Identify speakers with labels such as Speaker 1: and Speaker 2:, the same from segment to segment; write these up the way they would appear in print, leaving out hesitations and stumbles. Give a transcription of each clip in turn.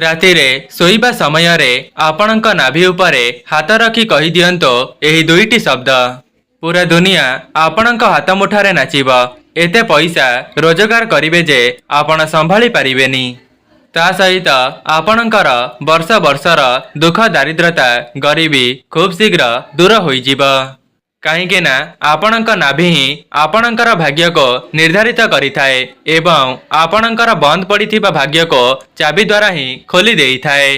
Speaker 1: ରାତିରେ ଶୋଇବା ସମୟରେ ଆପଣଙ୍କ ନାଭି ଉପରେ ହାତ ରଖି କହିଦିଅନ୍ତୁ ଏହି ଦୁଇଟି ଶବ୍ଦ। ପୁରା ଦୁନିଆ ଆପଣଙ୍କ ହାତ ମୁଠାରେ ନାଚିବ। ଏତେ ପଇସା ରୋଜଗାର କରିବେ ଯେ ଆପଣ ସମ୍ଭାଳି ପାରିବେନି। ତା ସହିତ ଆପଣଙ୍କର ବର୍ଷ ବର୍ଷର ଦୁଃଖ ଦାରିଦ୍ରତା ଗରିବୀ ଖୁବ୍ ଶୀଘ୍ର ଦୂର ହୋଇଯିବ। କାହିଁକି ନା ଆପଣଙ୍କ ନାଭି ହିଁ ଆପଣଙ୍କର ଭାଗ୍ୟକୁ ନିର୍ଦ୍ଧାରିତ କରିଥାଏ ଏବଂ ଆପଣଙ୍କର ବନ୍ଦ ପଡ଼ିଥିବା ଭାଗ୍ୟକୁ ଚାବି ଦ୍ୱାରା ହିଁ ଖୋଲି ଦେଇଥାଏ।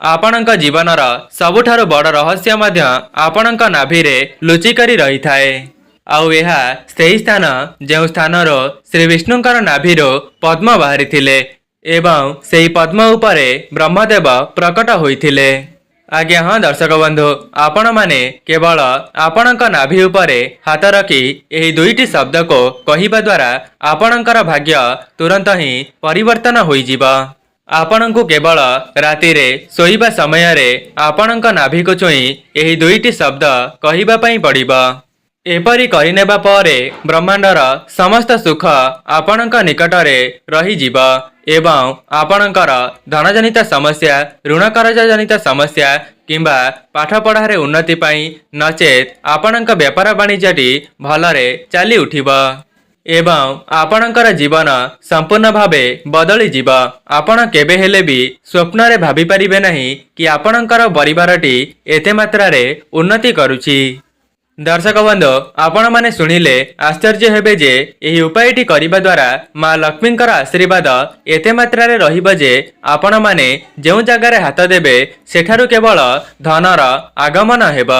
Speaker 1: ଆପଣଙ୍କ ଜୀବନର ସବୁଠାରୁ ବଡ଼ ରହସ୍ୟ ମଧ୍ୟ ଆପଣଙ୍କ ନାଭିରେ ଲୁଚିକରି ରହିଥାଏ। ଆଉ ଏହା ସେହି ସ୍ଥାନ ଯେଉଁ ସ୍ଥାନରୁ ଶ୍ରୀ ବିଷ୍ଣୁଙ୍କର ନାଭିରୁ ପଦ୍ମ ବାହାରିଥିଲେ ଏବଂ ସେହି ପଦ୍ମ ଉପରେ ବ୍ରହ୍ମଦେବ ପ୍ରକଟ ହୋଇଥିଲେ। ଆଜ୍ଞା ହଁ ଦର୍ଶକ ବନ୍ଧୁ, ଆପଣମାନେ କେବଳ ଆପଣଙ୍କ ନାଭି ଉପରେ ହାତ ରଖି ଏହି ଦୁଇଟି ଶବ୍ଦକୁ କହିବା ଦ୍ୱାରା ଆପଣଙ୍କର ଭାଗ୍ୟ ତୁରନ୍ତ ହିଁ ପରିବର୍ତ୍ତନ ହୋଇଯିବ। ଆପଣଙ୍କୁ କେବଳ ରାତିରେ ଶୋଇବା ସମୟରେ ଆପଣଙ୍କ ନାଭିକୁ ଛୁଇଁ ଏହି ଦୁଇଟି ଶବ୍ଦ କହିବା ପାଇଁ ପଡ଼ିବ। ଏପରି କରିନେବା ପରେ ବ୍ରହ୍ମାଣ୍ଡର ସମସ୍ତ ସୁଖ ଆପଣଙ୍କ ନିକଟରେ ରହିଯିବ ଏବଂ ଆପଣଙ୍କର ଧନଜନିତ ସମସ୍ୟା, ଋଣ କରଜ ଜନିତ ସମସ୍ୟା କିମ୍ବା ପାଠପଢ଼ାରେ ଉନ୍ନତି ପାଇଁ ନଚେତ୍ ଆପଣଙ୍କ ବେପାର ବାଣିଜ୍ୟଟି ଭଲରେ ଚାଲି ଉଠିବ ଏବଂ ଆପଣଙ୍କର ଜୀବନ ସମ୍ପୂର୍ଣ୍ଣ ଭାବେ ବଦଳିଯିବ। ଆପଣ କେବେ ହେଲେ ବି ସ୍ୱପ୍ନରେ ଭାବିପାରିବେ ନାହିଁ କି ଆପଣଙ୍କର ପରିବାରଟି ଏତେ ମାତ୍ରାରେ ଉନ୍ନତି କରୁଛି। ଦର୍ଶକ ବନ୍ଧୁ, ଆପଣମାନେ ଶୁଣିଲେ ଆଶ୍ଚର୍ଯ୍ୟ ହେବେ ଯେ ଏହି ଉପାୟଟି କରିବା ଦ୍ୱାରା ମା ଲକ୍ଷ୍ମୀଙ୍କର ଆଶୀର୍ବାଦ ଏତେ ମାତ୍ରାରେ ରହିବ ଯେ ଆପଣମାନେ ଯେଉଁ ଜାଗାରେ ହାତ ଦେବେ ସେଠାରୁ କେବଳ ଧନର ଆଗମନ ହେବ।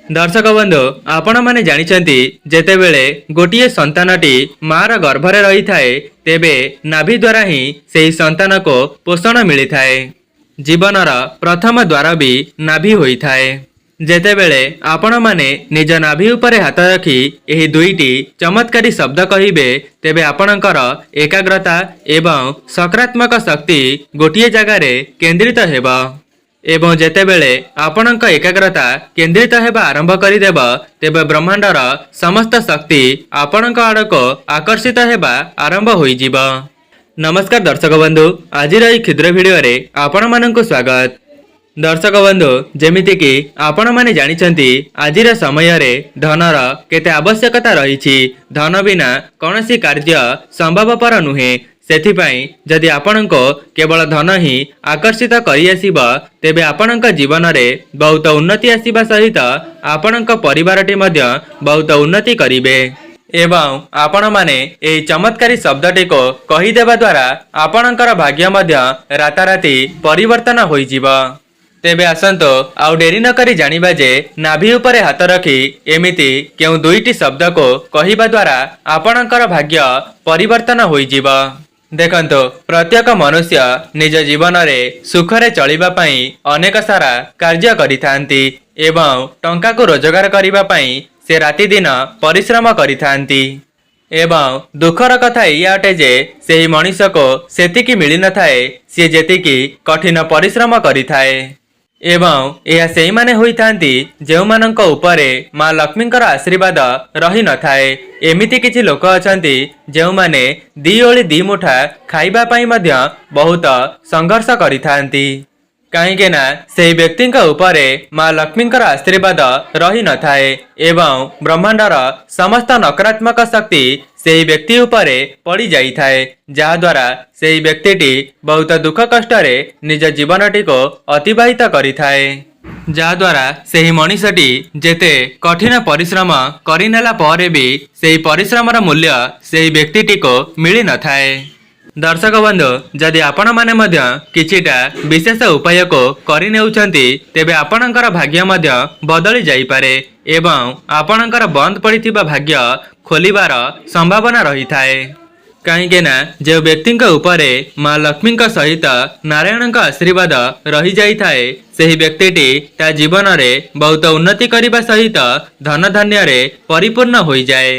Speaker 1: ଦର୍ଶକ ବନ୍ଧୁ, ଆପଣମାନେ ଜାଣିଛନ୍ତି ଯେତେବେଳେ ଗୋଟିଏ ସନ୍ତାନଟି ମାର ଗର୍ଭରେ ରହିଥାଏ ତେବେ ନାଭି ଦ୍ୱାରା ହିଁ ସେହି ସନ୍ତାନକୁ ପୋଷଣ ମିଳିଥାଏ। ଜୀବନର ପ୍ରଥମ ଦ୍ୱାର ବି ନାଭି ହୋଇଥାଏ। ଯେତେବେଳେ ଆପଣମାନେ ନିଜ ନାଭି ଉପରେ ହାତ ରଖି ଏହି ଦୁଇଟି ଚମତ୍କାରୀ ଶବ୍ଦ କହିବେ ତେବେ ଆପଣଙ୍କର ଏକାଗ୍ରତା ଏବଂ ସକାରାତ୍ମକ ଶକ୍ତି ଗୋଟିଏ ଜାଗାରେ କେନ୍ଦ୍ରିତ ହେବ ଏବଂ ଯେତେବେଳେ ଆପଣଙ୍କ ଏକାଗ୍ରତା କେନ୍ଦ୍ରିତ ହେବା ଆରମ୍ଭ କରିଦେବ ତେବେ ବ୍ରହ୍ମାଣ୍ଡର ସମସ୍ତ ଶକ୍ତି ଆପଣଙ୍କ ଆଡ଼କୁ ଆକର୍ଷିତ ହେବା ଆରମ୍ଭ ହୋଇଯିବ। ନମସ୍କାର ଦର୍ଶକ ବନ୍ଧୁ, ଆଜିର ଏହି କ୍ଷୁଦ୍ର ଭିଡ଼ିଓରେ ଆପଣମାନଙ୍କୁ ସ୍ୱାଗତ। ଦର୍ଶକ ବନ୍ଧୁ, ଯେମିତିକି ଆପଣମାନେ ଜାଣିଛନ୍ତି ଆଜିର ସମୟରେ ଧନର କେତେ ଆବଶ୍ୟକତା ରହିଛି। ଧନ ବିନା କୌଣସି କାର୍ଯ୍ୟ ସମ୍ଭବପର ନୁହେଁ। ସେଥିପାଇଁ ଯଦି ଆପଣଙ୍କୁ କେବଳ ଧନ ହିଁ ଆକର୍ଷିତ କରିଆସିବ ତେବେ ଆପଣଙ୍କ ଜୀବନରେ ବହୁତ ଉନ୍ନତି ଆସିବା ସହିତ ଆପଣଙ୍କ ପରିବାରଟି ମଧ୍ୟ ବହୁତ ଉନ୍ନତି କରିବେ ଏବଂ ଆପଣମାନେ ଏହି ଚମତ୍କାରୀ ଶବ୍ଦଟିକୁ କହିଦେବା ଦ୍ୱାରା ଆପଣଙ୍କର ଭାଗ୍ୟ ମଧ୍ୟ ରାତାରାତି ପରିବର୍ତ୍ତନ ହୋଇଯିବ। ତେବେ ଆସନ୍ତୁ ଆଉ ଡେରି ନ କରି ଜାଣିବା ଯେ ନାଭି ଉପରେ ହାତ ରଖି ଏମିତି କେଉଁ ଦୁଇଟି ଶବ୍ଦକୁ କହିବା ଦ୍ୱାରା ଆପଣଙ୍କର ଭାଗ୍ୟ ପରିବର୍ତ୍ତନ ହୋଇଯିବ। ଦେଖନ୍ତୁ, ପ୍ରତ୍ୟେକ ମନୁଷ୍ୟ ନିଜ ଜୀବନରେ ସୁଖରେ ଚଳିବା ପାଇଁ ଅନେକ ସାରା କାର୍ଯ୍ୟ କରିଥାନ୍ତି ଏବଂ ଟଙ୍କାକୁ ରୋଜଗାର କରିବା ପାଇଁ ସେ ରାତିଦିନ ପରିଶ୍ରମ କରିଥାନ୍ତି ଏବଂ ଦୁଃଖର କଥା ଏଇଆ ଅଟେ ଯେ ସେହି ମଣିଷକୁ ସେତିକି ମିଳିନଥାଏ ସିଏ ଯେତିକି କଠିନ ପରିଶ୍ରମ କରିଥାଏ ଏବଂ ଏହା ସେଇମାନେ ହୋଇଥାନ୍ତି ଯେଉଁମାନଙ୍କ ଉପରେ ମା ଲକ୍ଷ୍ମୀଙ୍କର ଆଶୀର୍ବାଦ ରହିନଥାଏ। ଏମିତି କିଛି ଲୋକ ଅଛନ୍ତି ଯେଉଁମାନେ ଦି ଓଳି ଦି ମୁଠା ଖାଇବା ପାଇଁ ମଧ୍ୟ ବହୁତ ସଂଘର୍ଷ କରିଥାନ୍ତି। କାହିଁକି ନା ସେହି ବ୍ୟକ୍ତିଙ୍କ ଉପରେ ମା ଲକ୍ଷ୍ମୀଙ୍କର ଆଶୀର୍ବାଦ ରହିନଥାଏ ଏବଂ ବ୍ରହ୍ମାଣ୍ଡର ସମସ୍ତ ନକାରାତ୍ମକ ଶକ୍ତି ସେହି ବ୍ୟକ୍ତି ଉପରେ ପଡ଼ିଯାଇଥାଏ, ଯାହାଦ୍ୱାରା ସେହି ବ୍ୟକ୍ତିଟି ବହୁତ ଦୁଃଖ କଷ୍ଟରେ ନିଜ ଜୀବନଟିକୁ ଅତିବାହିତ କରିଥାଏ। ଯାହାଦ୍ୱାରା ସେହି ମଣିଷଟି ଯେତେ କଠିନ ପରିଶ୍ରମ କରିନେଲା ପରେ ବି ସେହି ପରିଶ୍ରମର ମୂଲ୍ୟ ସେହି ବ୍ୟକ୍ତିଟିକୁ ମିଳିନଥାଏ। ଦର୍ଶକ ବନ୍ଧୁ, ଯଦି ଆପଣମାନେ ମଧ୍ୟ କିଛିଟା ବିଶେଷ ଉପାୟକୁ କରିନେଉଛନ୍ତି ତେବେ ଆପଣଙ୍କର ଭାଗ୍ୟ ମଧ୍ୟ ବଦଳି ଯାଇପାରେ ଏବଂ ଆପଣଙ୍କର ବନ୍ଦ ପଡ଼ିଥିବା ଭାଗ୍ୟ ଖୋଲିବାର ସମ୍ଭାବନା ରହିଥାଏ। କାହିଁକି ନା ଯେଉଁ ବ୍ୟକ୍ତିଙ୍କ ଉପରେ ମା ଲକ୍ଷ୍ମୀଙ୍କ ସହିତ ନାରାୟଣଙ୍କ ଆଶୀର୍ବାଦ ରହିଯାଇଥାଏ ସେହି ବ୍ୟକ୍ତିଟି ତା ଜୀବନରେ ବହୁତ ଉନ୍ନତି କରିବା ସହିତ ଧନଧାନ୍ୟରେ ପରିପୂର୍ଣ୍ଣ ହୋଇଯାଏ।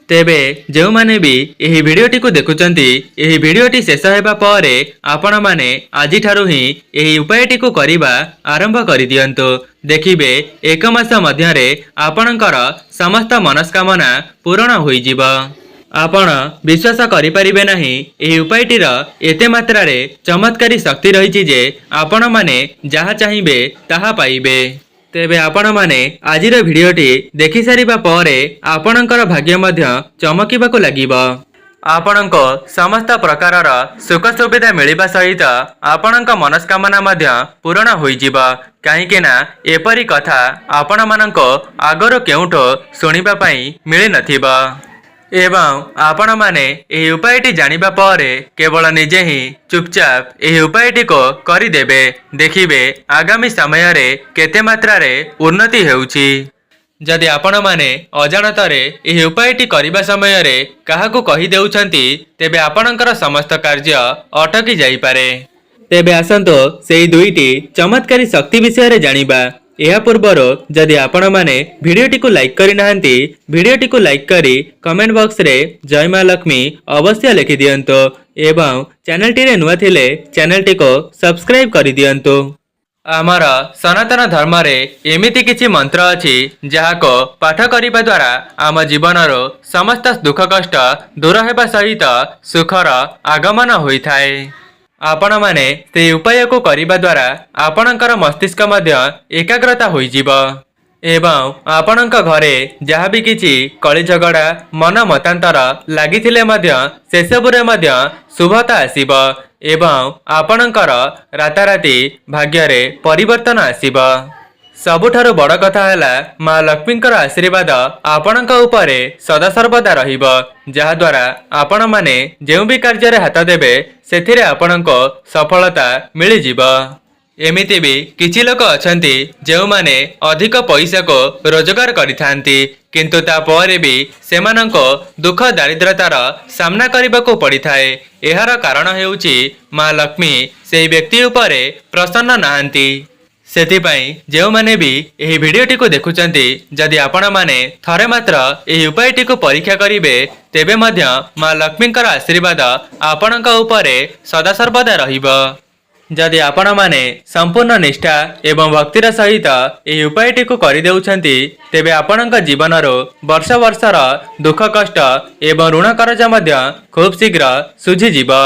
Speaker 1: ତେବେ ଯେଉଁମାନେ ବି ଏହି ଭିଡ଼ିଓଟିକୁ ଦେଖୁଛନ୍ତି ଏହି ଭିଡ଼ିଓଟି ଶେଷ ହେବା ପରେ ଆପଣମାନେ ଆଜିଠାରୁ ହିଁ ଏହି ଉପାୟଟିକୁ କରିବା ଆରମ୍ଭ କରିଦିଅନ୍ତୁ। ଦେଖିବେ 1 ମାସ ମଧ୍ୟରେ ଆପଣଙ୍କର ସମସ୍ତ ମନସ୍କାମନା ପୂରଣ ହୋଇଯିବ। आपण विश्वास करिपारिबे नाही एही उपायटीर एते मात्रारे चमत्कारी शक्ति रही जे आपण माने जहा चाहिए ताहा पाइबे। तेबे आपण माने आजिर भिडियोटी देखि सारिबा परे आपणकर भाग्य मध्य चमकिबाकु लागिबो। आपणक समस्त प्रकारर सुख सुविधा मिलिबा सहित आपणक मनस्कामना मध्य पूर्ण होइजिबो। काहेकि ना एपरी कथा आपण मानक आगरो केउठो सुनिबा पई मिली नथिबो एवं आपण माने एही उपायटी जानिबा परे केवल निजे ही चुपचाप एही उपायटी को करिदेबे। देखिबे आगामी समय रे केते मात्रारे उन्नति हेउची। जदि आपण माने अजाणतारे एही उपायटी करिबा समय रे काहाकू कहि देउछंती तेबे आपणकर समस्त कार्य अटकी जाई पारे। तेबे आसंतो सेही दुईटी चमत्कारी शक्ति विषय रे जानिबा। यह पूर्वर जदि आपण माने भिडियोटी को लाइक करि नाहंती भिडियोटी को लाइक करी कमेंट बॉक्स रे जय मां लक्ष्मी अवश्य लिखि दियंतो एवं चैनल टी रे नुआ थिले चैनल टी को सब्सक्राइब करि दियंतो। आमर सनातन धर्म रे एमिति किछि मंत्र अछि जाहाको पाठ करिबा द्वारा आम जीवनर समस्त दुख कष्ट दूर हेबा सहित सुखर आगमन होइथाय। आपण माने से उपाय को करिबा द्वारा आपणकर मस्तिष्क मध्य एकाग्रता होइजिबो एवं आपणक घरे जहाँ भी किछि कଳି झगड़ा मन मतांतर लागिथिले मध्य सेसबुरे मध्य शुभता आसीबो एवं आपणकर राताराती भाग्य रे परिवर्तन आसीबो। सबुठारु बड़ कथा हैला मां लक्ष्मींकर आशीर्वाद आपणक उपरे सदा सर्वदा रहिबो जहा द्वारा आपण माने जेउ भी कार्य रे हाथ देबे सेथिरे आपणको सफलता मिली जिवो। एमिति भी किछि लोक अछंती जेउ माने अधिक पैसा को रोजगार करिथांती किंतु ता परे भी सेमानंको दुख दारिद्रतार सामना करिबाको पड़िथाए। एहार कारण हेउची मां लक्ष्मी सेही व्यक्ति उपरे प्रसन्न नाहंती। सेथिपाई जेउ माने भी एही भिडियोटी को देखुचंती जदि आपण माने थरे मात्र एही उपायटी को परीक्षा करिवे तेबे मध्य मां लक्ष्मींकर आशीर्वाद आपणक उपरे सदा सर्वदा रहिबो। जदि आपण माने संपूर्ण निष्ठा एवं भक्तिर सहित एही उपायटी को करि देउछंती तेबे आपणक जीवनर वर्ष वर्षर दुख कष्ट एवं ऋण कर्ज मध्य खूब शीघ्र सुझी जिवो।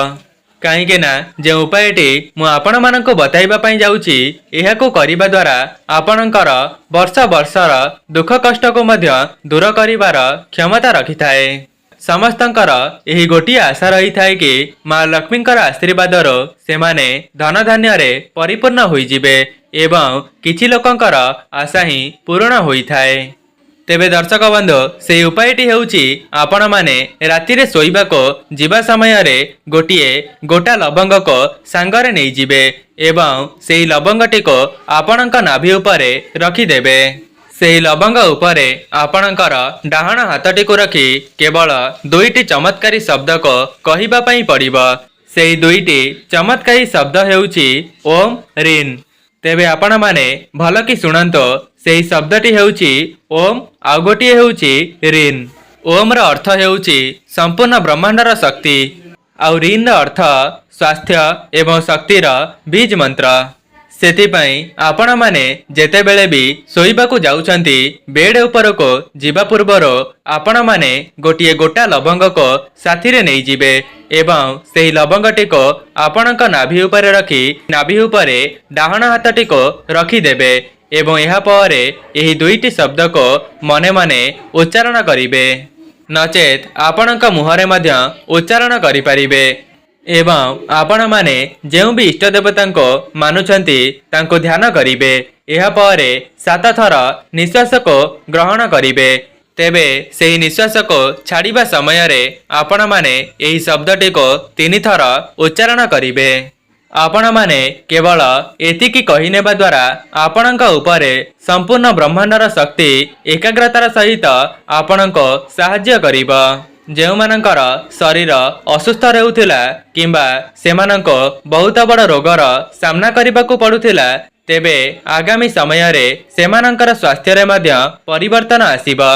Speaker 1: काहेकि ना जो उपायटी मु आपण मानक बताइबा पई जाउची एहाको करिबा द्वारा आपणकर वर्ष वर्षर दुख कष्ट को मध्य दूर करिवार क्षमता रखिथाए। समस्तंकर एही गोटिए आशा रही थाए कि मां लक्ष्मींकर आशीर्वादर सेमाने धन धान्य रे परिपूर्ण होई जिवे एवं किछि लोकंकर आशा ही पूर्ण होई थाए। तेबे दर्शक बंधु से उपायटी हेउची आपण माने राति रे सोइबा को जीवा समय रे गोटिए गोटा लवंग को सांगरे नै जिवे एवं सेही लवंगटी को आपणक नाभि उपरे रखि देबे। सेही लवंग उपरे आपणकर डाहण हाथटी को रखी केवल दुईटी चमत्कारी शब्द को कहिबा पई पड़िबो। सेही दुईटी चमत्कारी शब्द हेउची ओम रीन। तेबे आपण माने भल कि सुनंतो सेही शब्दटी हेउची ओम आउ गोटिए हेउची रीन। ओम र अर्थ हेउची संपूर्ण ब्रह्मांडर शक्ति आउ रीन र अर्थ स्वास्थ्य एवं शक्तिर बीज मंत्र। सेथिपाई आपण माने जेते बेले भी सोइबाकू जाउछंती बेड ऊपर को जीवा पूर्वर आपण माने गोटिए गोटा लवंग को साथी रे नै जिवे एवं सेही लवंगटी को आपणक नाभि ऊपर रखी नाभि ऊपर डाहण हाथटी को रखी देबे एवं यहा परे एही दुईटी शब्द को मने मने उच्चारण करिवे नचेत आपणक मुहरे मध्य उच्चारण करि परिबे एवं आपण माने जेउ भी इष्ट देवता को मानुछंती तांको ध्यान करिवे। एहा परे 7 थर निश्वास को ग्रहण करिवे। तेबे सेही निश्वास को छाड़िबा समय रे आपण माने एही शब्दटी को 3 थर उच्चारण करिवे। आपण माने केवल एतिकी कहि नेबा द्वारा आपणक उपरे संपूर्ण ब्रह्मांडर शक्ति एकाग्रतार सहित आपणको साहाय्य करिबो। जेउ मानकर शरीर असुस्थ रहउथिला किंबा सेमानको बहुत बड़ रोगर सामना करिबाकू पड़ुथिला तेबे आगामी समय रे सेमानकर स्वास्थ्य रे मध्य परिवर्तन आसीबो।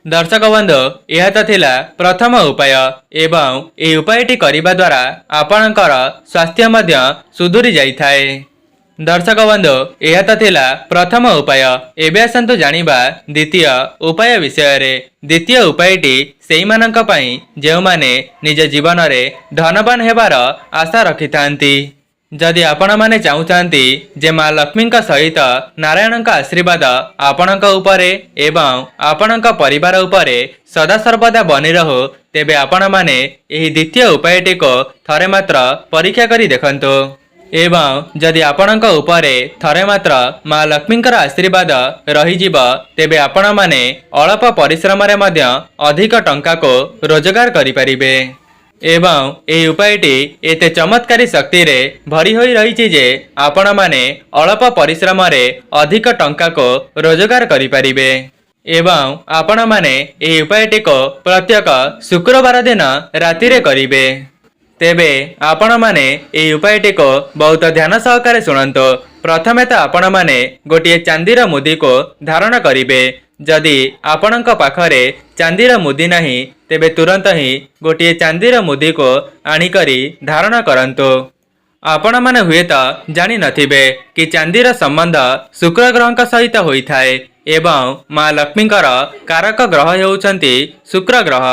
Speaker 1: दर्शक बंधु यह तो थिला प्रथम उपाय एवं ए उपायटी करिबा द्वारा आपणकर स्वास्थ्य मध्य सुधुरी जाई थाए। दर्शक बंधु यह तो थिला प्रथम उपाय। एबे आसंतु जानिबा द्वितीय उपाय विषय रे। द्वितीय उपायटी सेई मानक पई जेउ माने निज जीवन रे धनवान हेबार आशा रखिथांती। जदि आपण माने चाहुथांती जे मां लक्ष्मी सहित नारायण आशीर्वाद आपणक उपरे एवं आपणक परिवार उपरे सदा सर्वदा बनी रहु, तेबे आपण माने एही द्वितीय उपायटी को थरे मात्र परीक्षा करी देखंतु। एवं जदि आपणक उपरे थरे मात्र मां लक्ष्मींकर आशीर्वाद रहीजिब, तेबे आपण माने अल्प परिश्रम रे मध्य अधिक टंका को रोजगार करि परिबे। एवं एही उपायटी एते चमत्कारी शक्ति रे भरी होई रहिछि जे आपण माने अल्प परिश्रम रे अधिक टंका को रोजगार करि परिबे। एवं आपण माने एही उपायटी को प्रत्येक शुक्रवार दिन राति रे करिबे। तेबे आपण माने एही उपायटी को बहुत ध्यान सहकारे सुनंतो। प्रथमे तो आपण माने गोटे चांदीर मुदी को धारण करिबे। जदि आपणक पाखरे चांदीर मुदी नाही, तेबे तुरंत ही गोटे चांदीर मुदी को आनिकरी धारण करंतो। आपण माने हुए तो जानि नथिबे कि चांदीर संबंध शुक्र ग्रह सहित होइथाए एवं मां लक्ष्मींकर कारक ग्रह हेउचंती शुक्र ग्रह।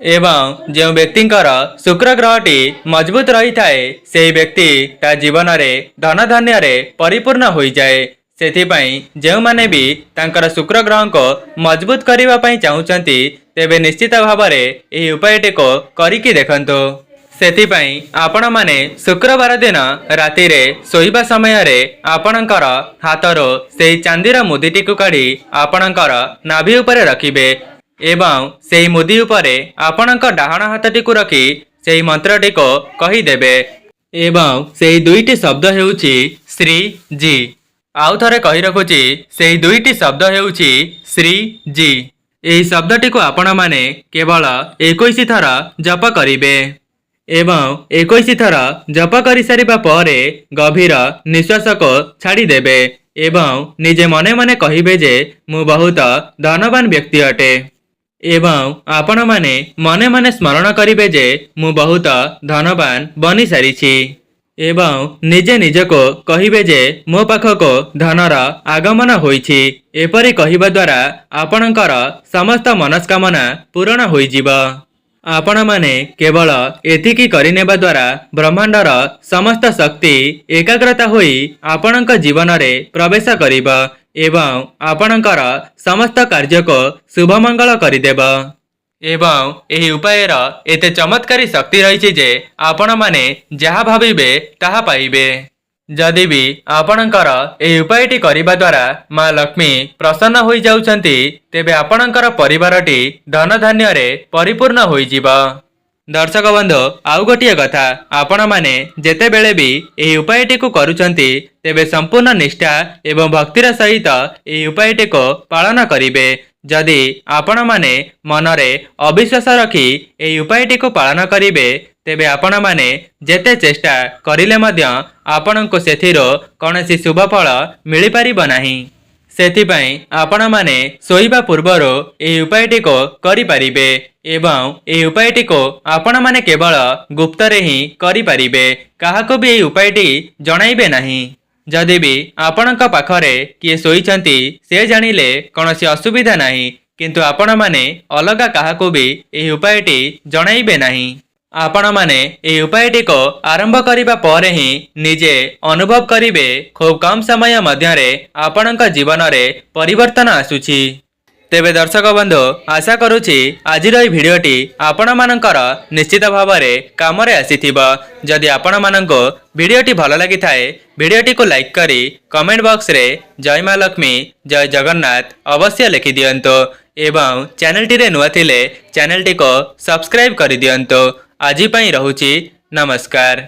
Speaker 1: एवं जो व्यक्तिंकर शुक्र ग्रहटी मजबूत रही थाए, से व्यक्ति ता जीवन रे धन धान्य रे परिपूर्ण होई जाए। सेथिपाई जो माने भी तांकर शुक्र ग्रह को मजबूत करबा पई चाहुचंती, तेबे निश्चित भाव रे एही उपायटी को करिकि देखंतो। सेथिपाई आपण माने शुक्रवार दिन राति रे सोइबा समय रे आपणकर हाथरो सेही चांदीर मुदीटी को काढी आपणकर नाभि उपरे रखिबे एवं सेही मुदी उपरे आपणक डाहाण हाथटी को रखी सेही मंत्रटी को कही देबे। एवं सेही दुईटी शब्द हेउची श्री जी। आउ थरे कही रखुची, सेही दुईटी शब्द हेउची श्री जी। एही शब्दटी को आपण माने केवल 21 थर जप करिबे एवं 21 थर जप करि सारिबा परे गभीर निश्वास को छाड़ी देबे एवं निजे मने मने कहिबे जे मु बहुत धनवान व्यक्ति अटे। एवं आपण माने मने मने स्मरण करिबे जे मु बहुत धनवान बनी सारिछि एवं निजे निजे को कहिबे जे मो पाखको धनर आगमन होइछि। एपरि कहिबा द्वारा आपणकर समस्त मनस्कामना पूर्ण होइजिब। आपण माने केवल एतिकी करिनेबा द्वारा ब्रह्मांडर समस्त शक्ति एकाग्रता होई आपणक जीवन रे प्रवेश करिब एवं आपणकर समस्त कार्य को शुभ मंगल करिदेब। एवं एही उपायर एते चमत्कारी शक्ति रही जे आपण माने जहा भाविबे ताहा पाइबे। जदि भी आपणकर एही उपायटी करिबा द्वारा मां लक्ष्मी प्रसन्न होई जाउछंती, तेबे आपणकर परिवारटी धन धान्य रे परिपूर्ण होई जिबा। दर्शक बंधु आउ गोटिए कथा, आपण माने जेते बेले भी एही उपायटी को करूछंती, तेबे संपूर्ण निष्ठा एवं भक्तिर सहित एही उपायटी को पालन करिबे। जदि आपण माने मनरे अविश्वास रखी एही उपायटी को पालन करिबे, तेबे आपण माने जेते चेष्टा करिले मध्य आपणको सेथिरो कौनसी शुभ फल मिली पारिबो नाही। सेथिपाई आपण माने सोइबा पूर्वरो एही उपायटी को करि पारिबे एवं एही उपायटी को आपण माने केवल गुप्त रे ही करि पारिबे, काहाको भी एही उपायटी जणाइबे नाही। जदि भी आपणक पाखरे किए सोइचंती से जानिले कौनसी असुविधा नाही, किंतु आपण माने अलगा काहाको भी एही उपायटी जणाइबे नाही। आपण माने एही उपायटी को आरंभ करिबा परे ही निजे अनुभव करिबे खूब कम समय मध्यरे आपणक जीवन रे परिवर्तन आसुछि। तेबे दर्शक बंधु आशा करुछि आजिर एही भिडियोटी आपण मानकर निश्चित भाव रे काम रे आसीथिबो। जदि आपण माननको भिडियोटी भल लागि थाए भिडियोटी को लाइक करी कमेंट बॉक्स रे जय मां लक्ष्मी जय जगन्नाथ अवश्य लिखि दियंतो एवं चैनल टी रे नुआ थिले चैनल टी को सब्सक्राइब करि दियंतो। आजि पई रहुछि नमस्कार।